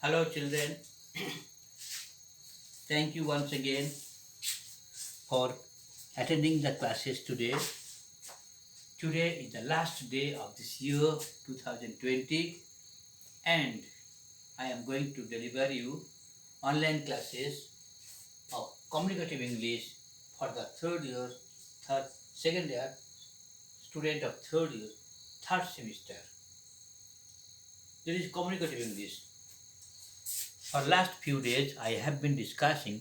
Hello, children. Thank you once again for attending the classes today. Today is the last day of this year 2020, and I am going to deliver you online classes of Communicative English for the second year student of third year, third semester. This is Communicative English. For last few days, I have been discussing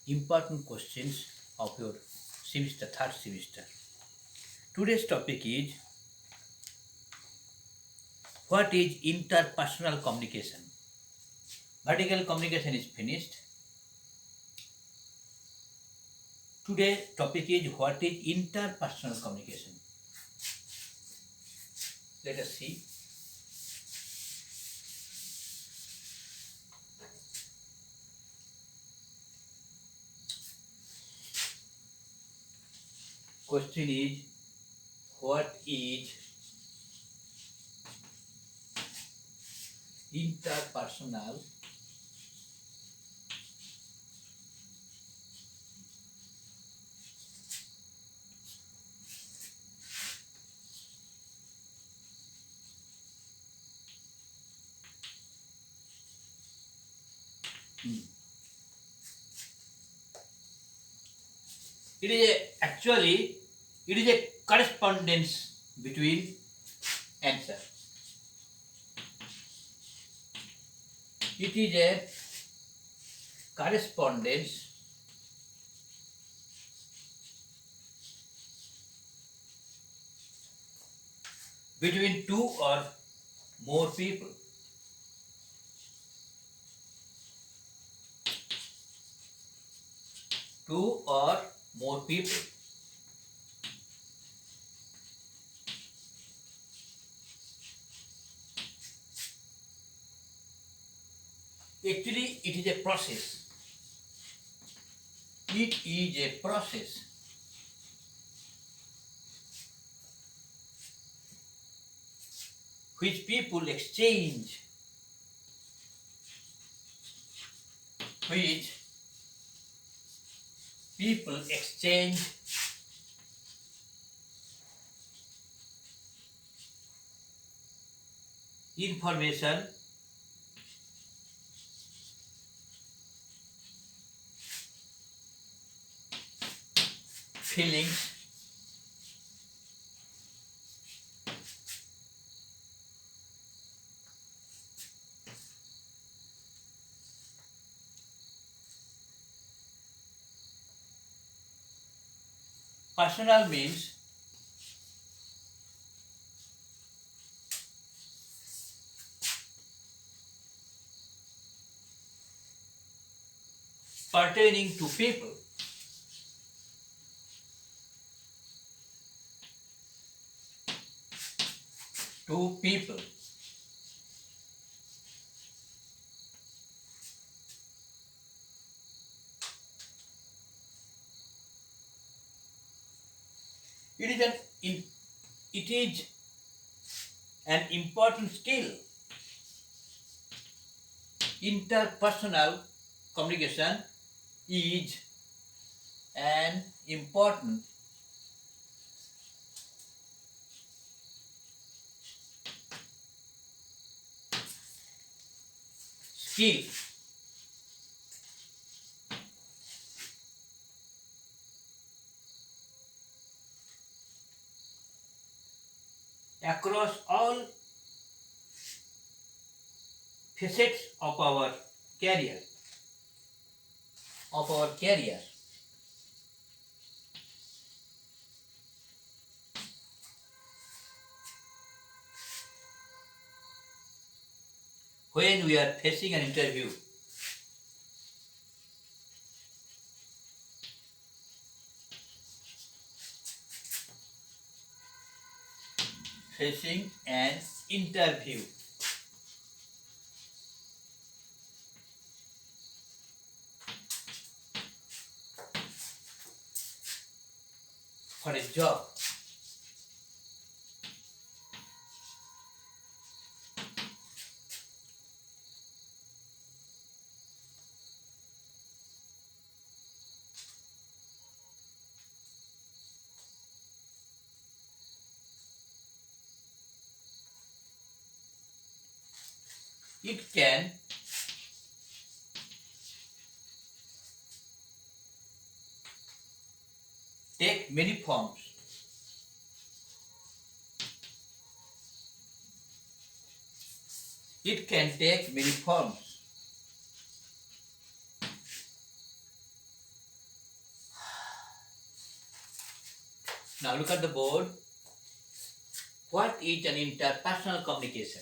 important questions of your third semester. Today's topic is what is interpersonal communication? Vertical communication is finished. Today's topic is what is interpersonal communication? Let us see. Question is what is interpersonal it is a correspondence between answer. It is a correspondence between two or more people. Two or more people. Actually, it is a process. It is a process which people exchange, which people exchange information, feelings, personal means pertaining to people. To people. It is it is an important skill. Interpersonal communication is an important skill. Across all facets of our career. Of our career. When we are facing an interview, facing an interview, for a job, It can take many forms. It can take many forms. Now look at the board. What is an interpersonal communication?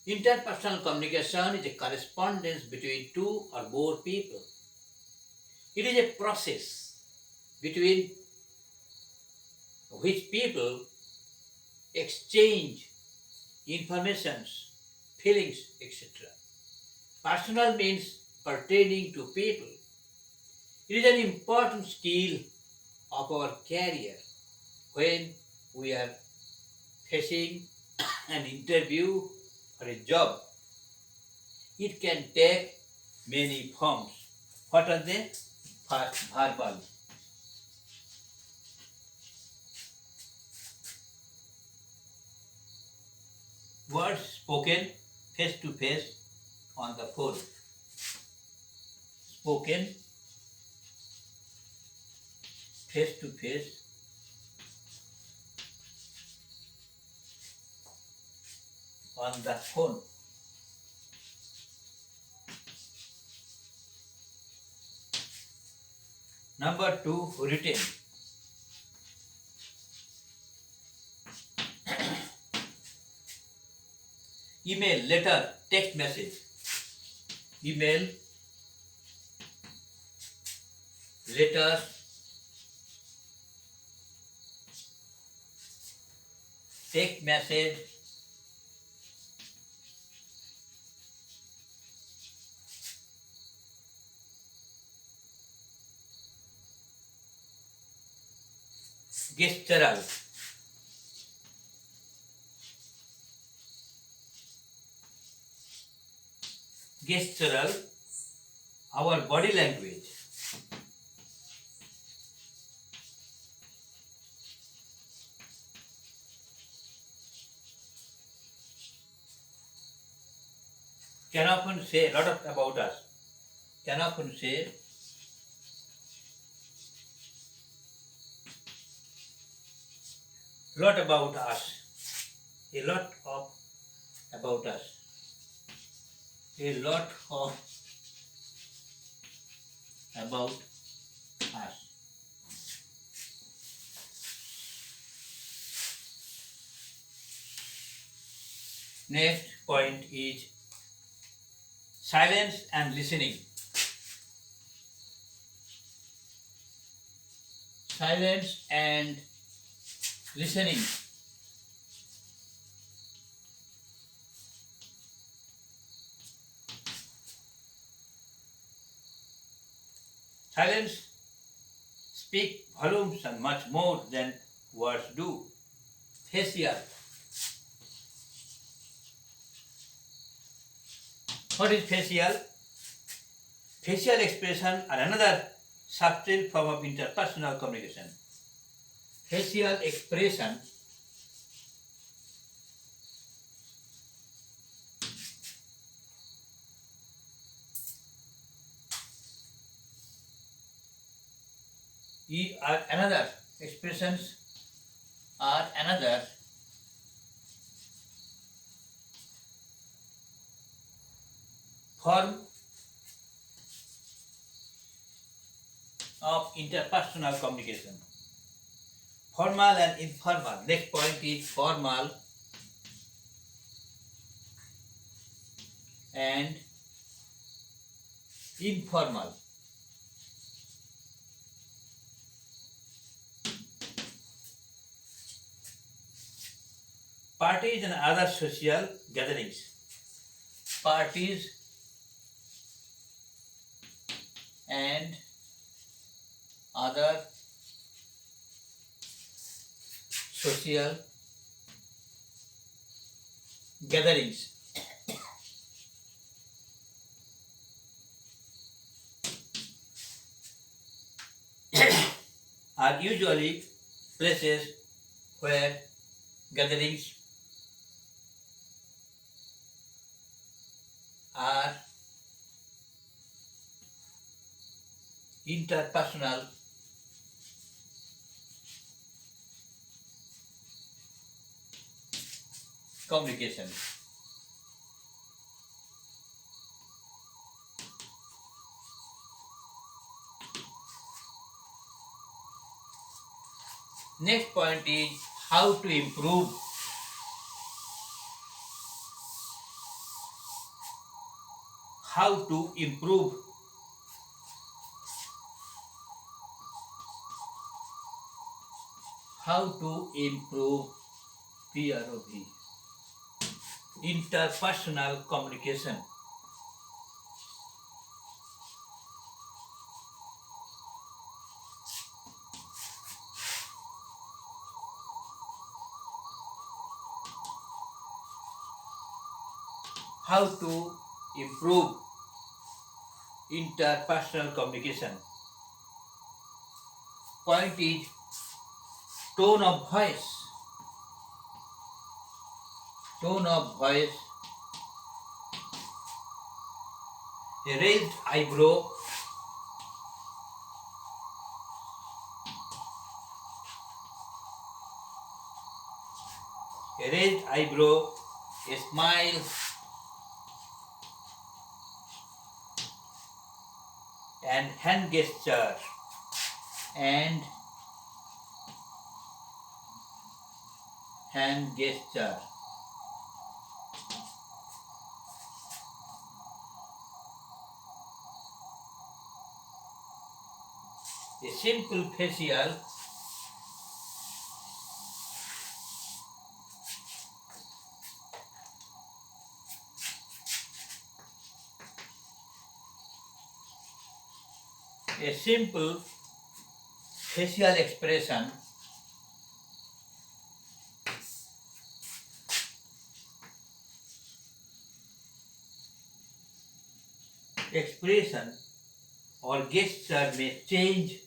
Interpersonal communication is a correspondence between two or more people. It is a process between which people exchange informations, feelings, etc. Personal means pertaining to people. It is an important skill of our career when we are facing an interview for a job. It can take many forms. What are they? First, verbal. Words spoken face to face on the phone. Spoken face to face on the phone. Number 2, written. Email, letter, text message. Email, letter, text message, gestural. Gestural, our body language. Can often say a lot about us. Can often say a lot about us. A lot of about us. A lot of about us. Next point is silence and listening. Silence and listening. Silence speak volumes and much more than words do. Facial. What is facial? Facial expression are another subtle form of interpersonal communication. Facial expression are another expressions are another form of interpersonal communication. Formal and informal. Next point is formal and informal. Parties and other social gatherings. Parties and other social gatherings. Are usually places where gatherings interpersonal communication. Next point is how to improve. How to improve. How to improve PROV. Interpersonal communication. How to improve interpersonal communication. Point is tone of voice. Tone of voice. A raised eyebrow. A raised eyebrow. A smile. And hand gesture. And hand gesture. A simple facial expression or gesture may change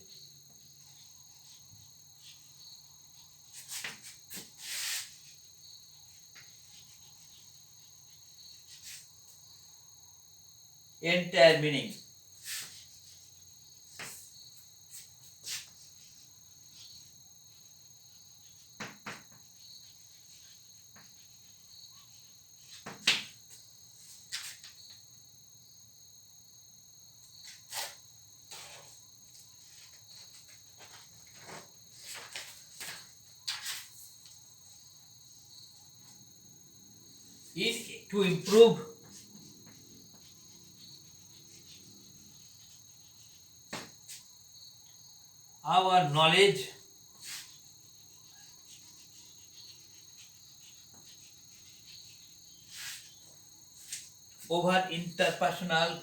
entire meaning. To improve our knowledge over interpersonal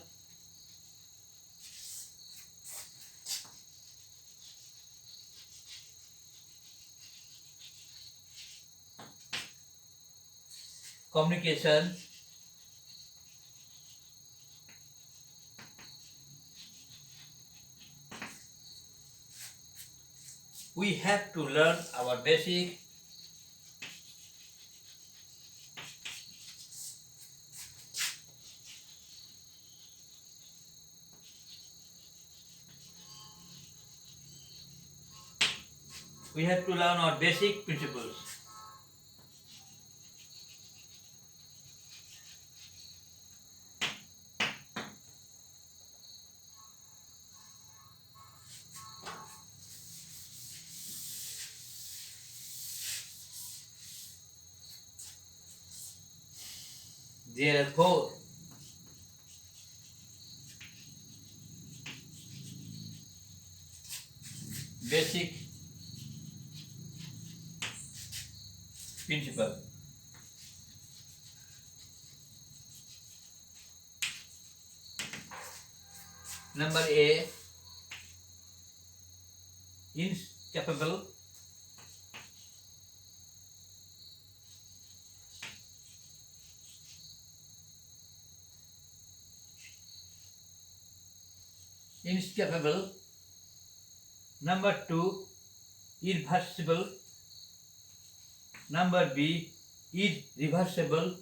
communication, we have to learn our basic principles. Therefore, basic principle. Number A, incapable incapable. Number 2, irreversible. Number B, irreversible.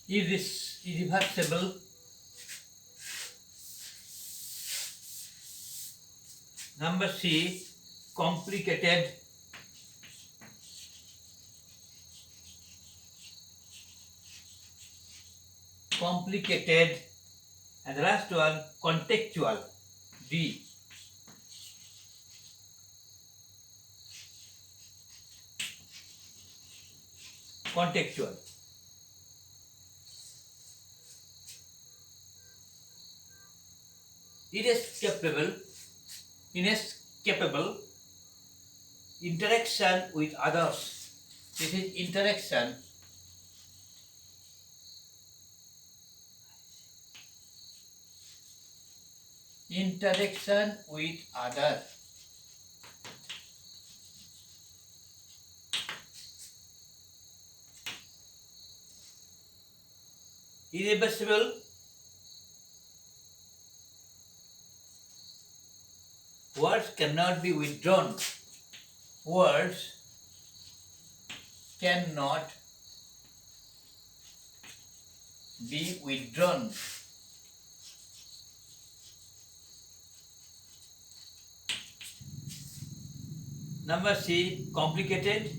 irreversible, number C, complicated, and the last one, contextual, D. Contextual. Inescapable interaction with others. This is interaction. Interaction with others. Irreversible, words cannot be withdrawn. Words cannot be withdrawn. Number C, complicated.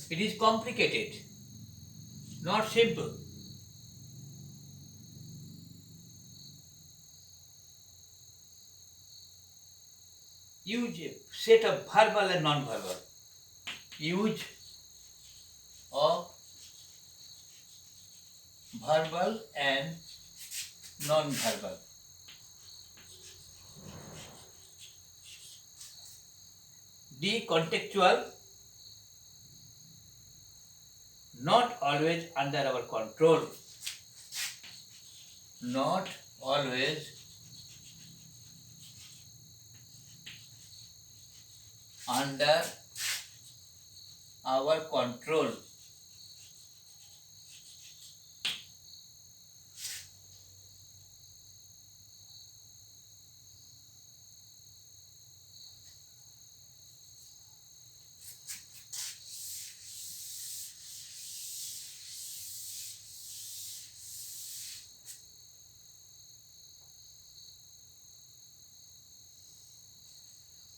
It is complicated, not simple. Use a set of verbal and non-verbal. Use of verbal and non-verbal. D, contextual, not always under our control. Not always under our control.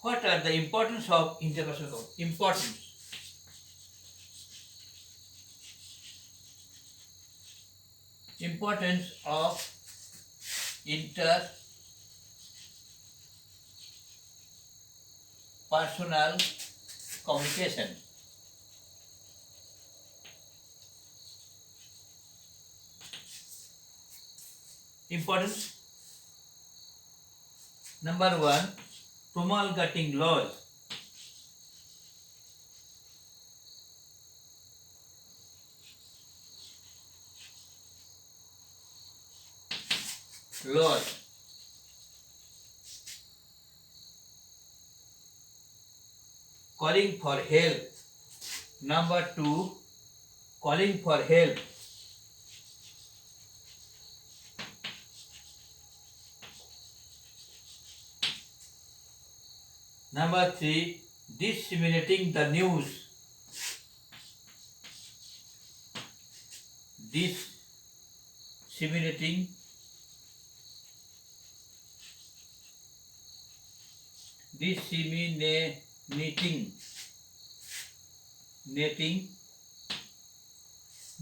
What are the importance of interpersonal communication? Importance. Importance of interpersonal communication. Importance. Number one, promulgating laws. Laws. Calling for help. Number two, calling for help. Number three, disseminating the news. Disseminating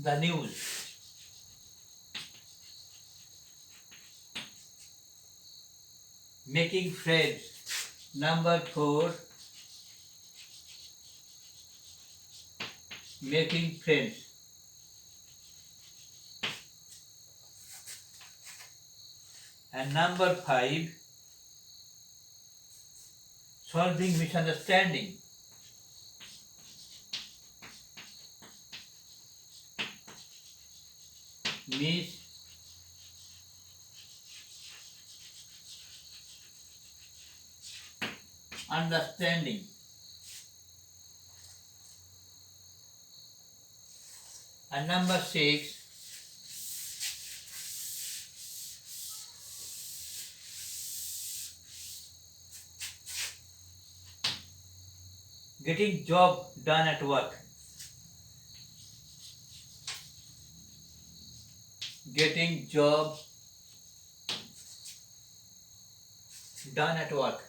the news. Making friends. Number four, making friends. And number five, solving misunderstanding. Misunderstanding. And number six, Getting job done at work. Getting job done at work.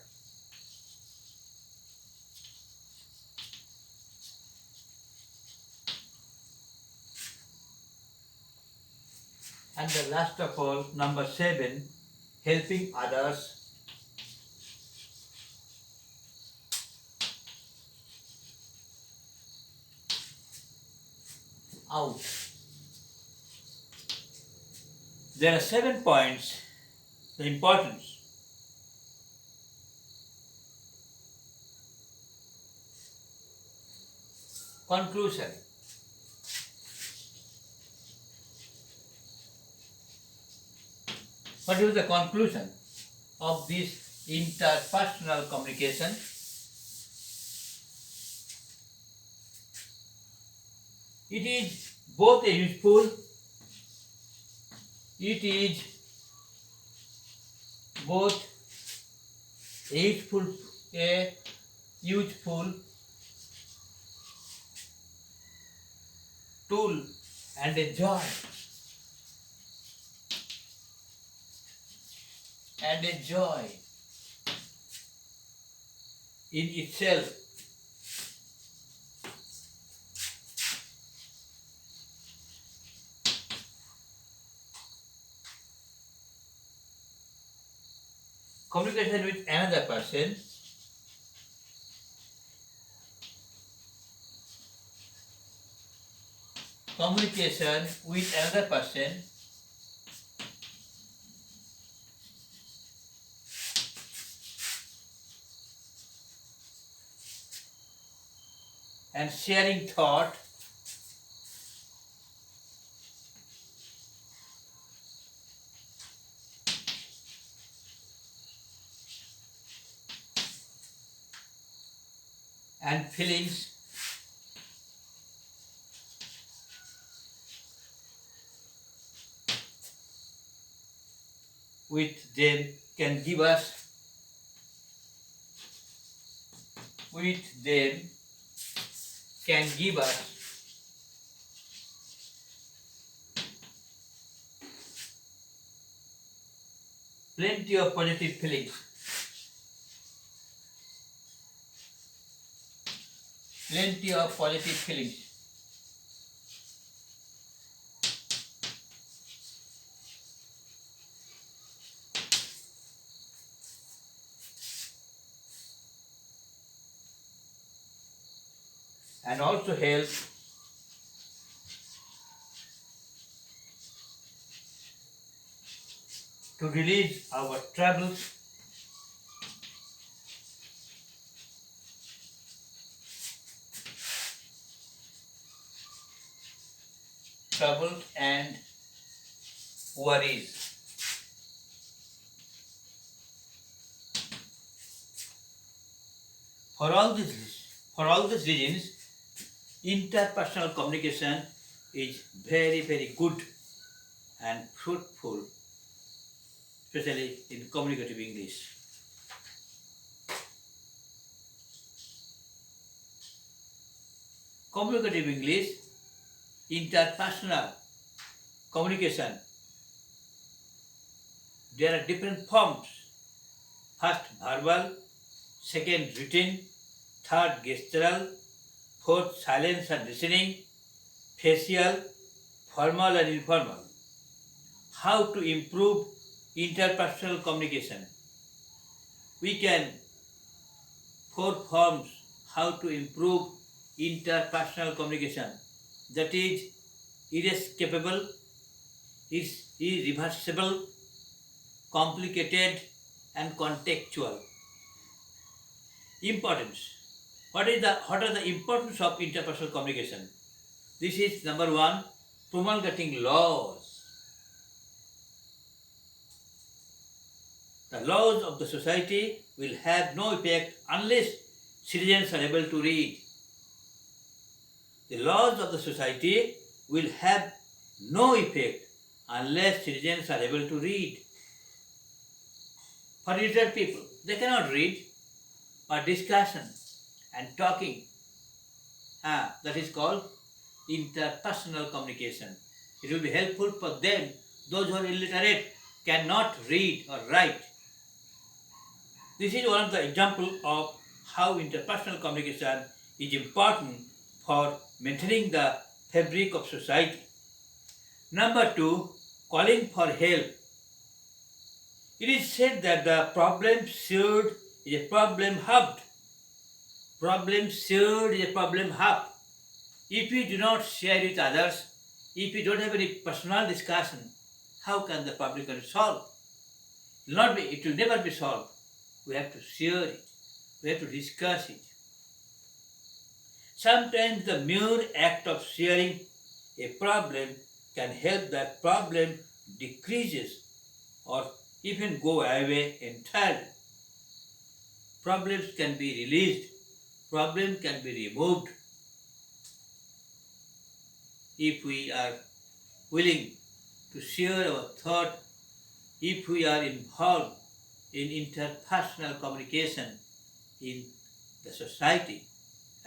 And the last of all, number 7, helping others out. There are 7 points. The importance. Conclusion. What is the conclusion of this interpersonal communication? It is both a useful, it is both a useful tool and a joy. And a joy in itself. Communication with another person and sharing thought and feelings with them can give us plenty of positive feelings. Plenty of positive feelings. And also help to release our troubles and worries. For all these reasons, interpersonal communication is very, very good and fruitful, especially in communicative English. Communicative English, interpersonal communication. There are different forms. First verbal, second written, third gestural, fourth silence and listening, facial, formal and informal. How to improve interpersonal communication? We can 4 forms how to improve interpersonal communication. That is inescapable, is irreversible, complicated and contextual. Importance. What are the importance of interpersonal communication? This is number 1, promulgating laws. The laws of the society will have no effect unless citizens are able to read. The laws of the society will have no effect unless citizens are able to read. For illiterate people, they cannot read, but discussion and talking. That is called interpersonal communication. It will be helpful for them, those who are illiterate, cannot read or write. This is one of the examples of how interpersonal communication is important for maintaining the fabric of society. Number two, calling for help. It is said that the problem shared is a problem halved. Problem shared is a problem halved. If we do not share with others, if we don't have any personal discussion, how can the problem be solved? It will never be solved. We have to share it. We have to discuss it. Sometimes the mere act of sharing a problem can help that problem decreases or even go away entirely. Problems can be released. Problems can be removed if we are willing to share our thought, if we are involved in interpersonal communication in the society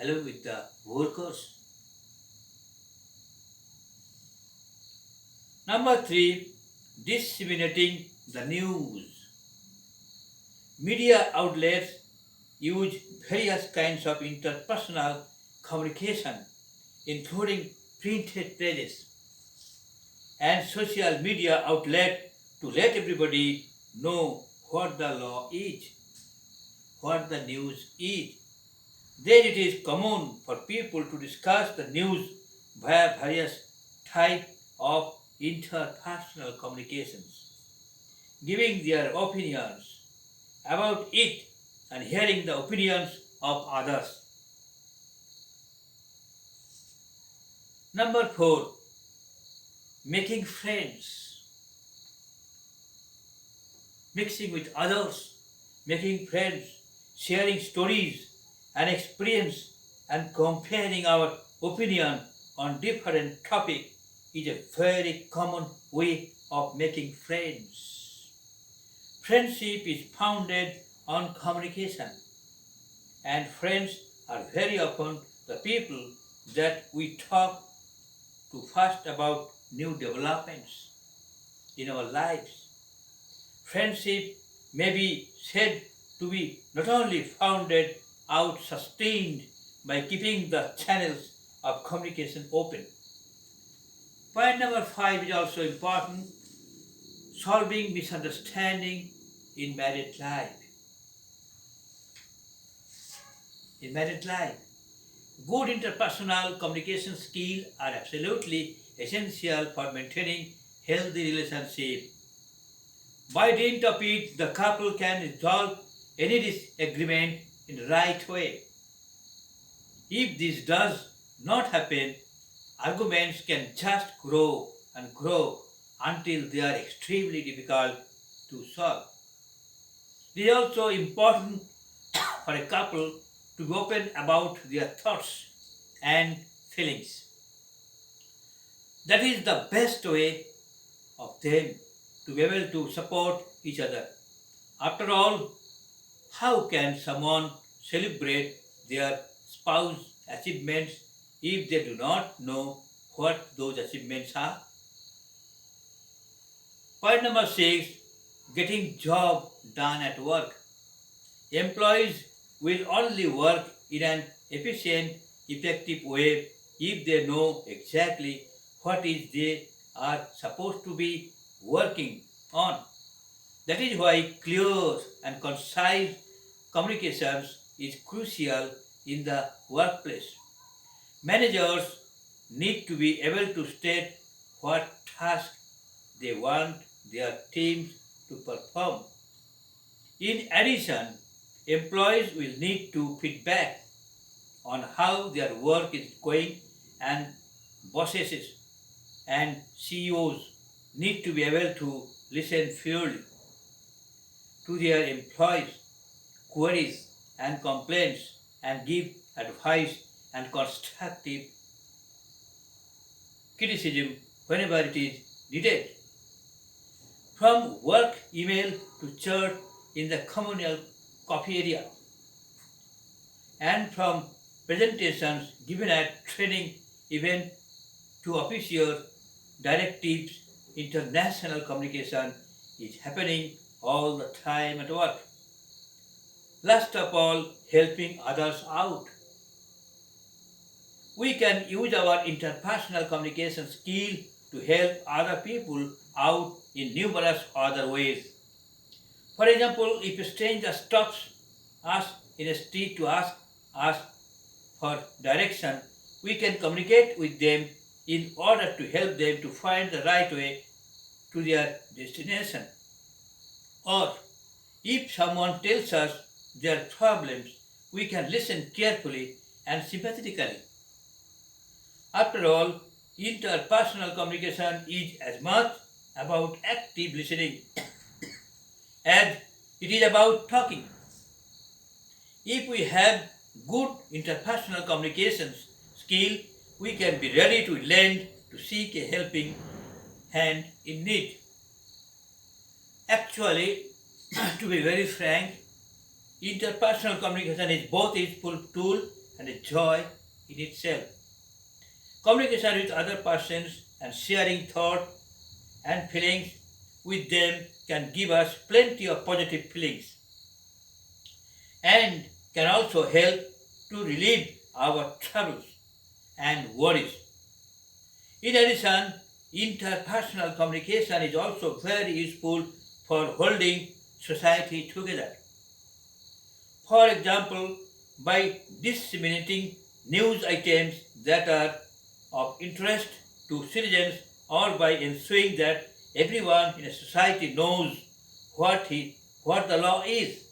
along with the workers. Number three, disseminating the news. Media outlets use various kinds of interpersonal communication, including printed pages and social media outlets to let everybody know what the law is, what the news is. Then it is common for people to discuss the news via various types of interpersonal communications, giving their opinions about it and hearing the opinions of others. Number four, making friends, mixing with others, making friends, sharing stories and experience and comparing our opinion on different topics is a very common way of making friends. Friendship is founded on communication, and friends are very often the people that we talk to first about new developments in our lives. Friendship may be said to be not only founded out sustained by keeping the channels of communication open. Point number five is also important, solving misunderstanding in married life. In married life, good interpersonal communication skills are absolutely essential for maintaining healthy relationship. By dint of it, the couple can resolve any disagreement in the right way. If this does not happen, arguments can just grow and grow until they are extremely difficult to solve. It is also important for a couple to be open about their thoughts and feelings. That is the best way of them to be able to support each other. After all, how can someone celebrate their spouse's achievements if they do not know what those achievements are? Point number six, getting job done at work. Employees will only work in an efficient, effective way if they know exactly what is they are supposed to be working on. That is why clear and concise communications is crucial in the workplace. Managers need to be able to state what tasks they want their teams to perform. In addition, employees will need to feedback on how their work is going, and bosses and CEOs need to be able to listen fairly to their employees' queries and complaints and give advice and constructive criticism whenever it is needed. From work email to chat in the communal coffee area, and from presentations given at training event to official directives, international communication is happening all the time at work. Last of all, helping others out. We can use our interpersonal communication skill to help other people out in numerous other ways. For example, if a stranger stops us in a street to ask us for direction, we can communicate with them in order to help them to find the right way to their destination. Or if someone tells us their problems, we can listen carefully and sympathetically. After all, interpersonal communication is as much about active listening as it is about talking. If we have good interpersonal communications skill, we can be ready to lend to seek a helping hand in need. Actually, to be very frank, interpersonal communication is both a useful tool and a joy in itself. Communication with other persons and sharing thoughts and feelings with them can give us plenty of positive feelings and can also help to relieve our troubles and worries. In addition, interpersonal communication is also very useful for holding society together. For example, by disseminating news items that are of interest to citizens or by ensuring that everyone in a society knows what the law is.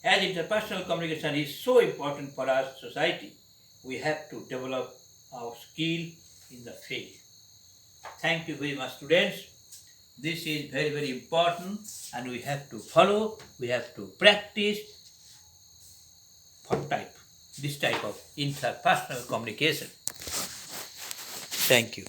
As interpersonal communication is so important for our society, we have to develop our skill in the field. Thank you very much, students. This is very, very important and we have to follow, we have to practice for this type of interpersonal communication. Thank you.